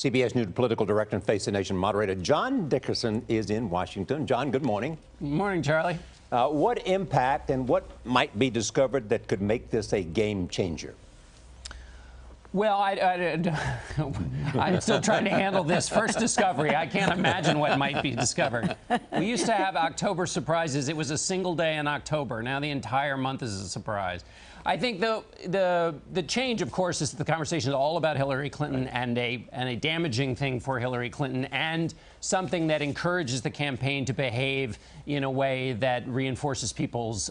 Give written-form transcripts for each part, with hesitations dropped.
CBS News political director and Face the Nation moderator John Dickerson is in Washington. John, good morning. Good morning, Charlie. What impact and what might be discovered that could make this a game changer? Well, I'm still trying to handle this first discovery. I can't imagine what might be discovered. We used to have October surprises. It was a single day in October. Now the entire month is a surprise. I think the change, of course, is the conversation is all about Hillary Clinton and a damaging thing for Hillary Clinton and something that encourages the campaign to behave in a way that reinforces people's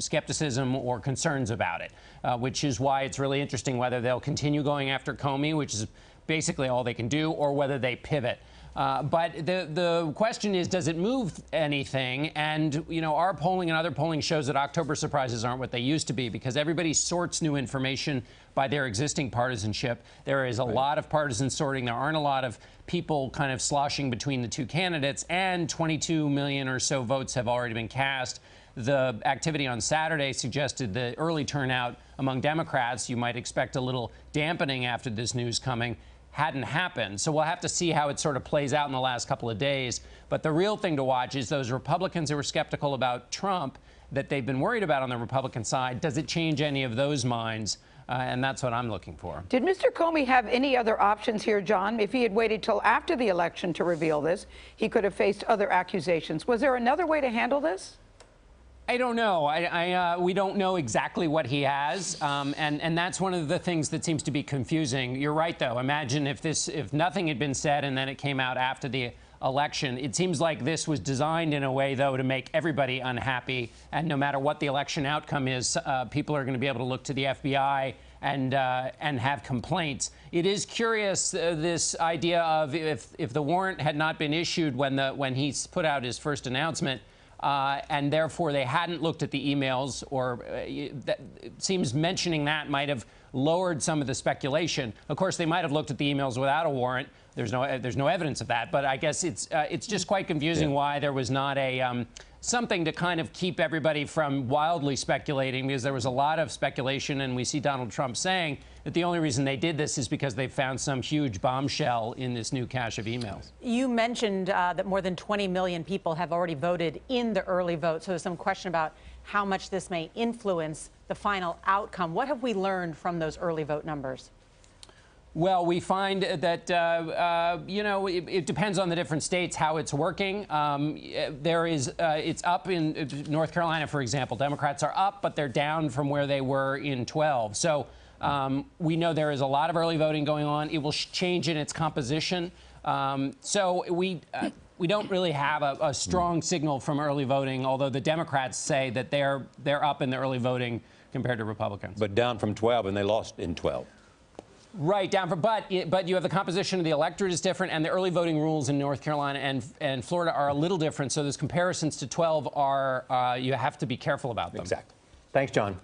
skepticism or concerns about it, which is why it's really interesting whether they'll continue going after Comey, which is basically all they can do, or whether they pivot. But the question is, does it move anything? And, you know, our polling and other polling shows that October surprises aren't what they used to be because everybody sorts new information by their existing partisanship. There is a lot of partisan sorting. There aren't a lot of people kind of sloshing between the two candidates, and 22 million or so votes have already been cast. The activity on Saturday suggested the early turnout among Democrats, you might expect a little dampening after this news coming, hadn't happened. So we'll have to see how it sort of plays out in the last couple of days. But the real thing to watch is those Republicans who were skeptical about Trump that they've been worried about on the Republican side. Does it change any of those minds? And that's what I'm looking for. Did Mr. Comey have any other options here, John? If he had waited till after the election to reveal this, he could have faced other accusations. Was there another way to handle this? I don't know. We don't know exactly what he has, and that's one of the things that seems to be confusing. You're right, though. Imagine if nothing had been said and then it came out after the election. It seems like this was designed in a way, though, to make everybody unhappy. And no matter what the election outcome is, people are going to be able to look to the FBI and have complaints. It is curious, this idea of if the warrant had not been issued when he put out his first announcement, and therefore they hadn't looked at the emails, or that, it seems mentioning that might have lowered some of the speculation. Of course, they might have looked at the emails without a warrant. There's no evidence of that. But I guess it's just quite confusing why there was not a something to kind of keep everybody from wildly speculating, because there was a lot of speculation, and we see Donald Trump saying that the only reason they did this is because they found some huge bombshell in this new cache of emails. You mentioned that more than 20 million people have already voted in the early vote, so there's some question about how much this may influence the final outcome. What have we learned from those early vote numbers? Well, we find that, you know, it depends on the different states how it's working. It's up in North Carolina, for example. Democrats are up, but they're down from where they were in 12. So we know there is a lot of early voting going on. It will change in its composition. So we don't really have a strong signal from early voting, although the Democrats say that they're up in the early voting compared to Republicans. But down from 12, and they lost in 12. Right, down from, but you have the composition of the electorate is different, and the early voting rules in North Carolina and Florida are a little different. So those comparisons to 12 are, you have to be careful about them. Exactly. Thanks, John.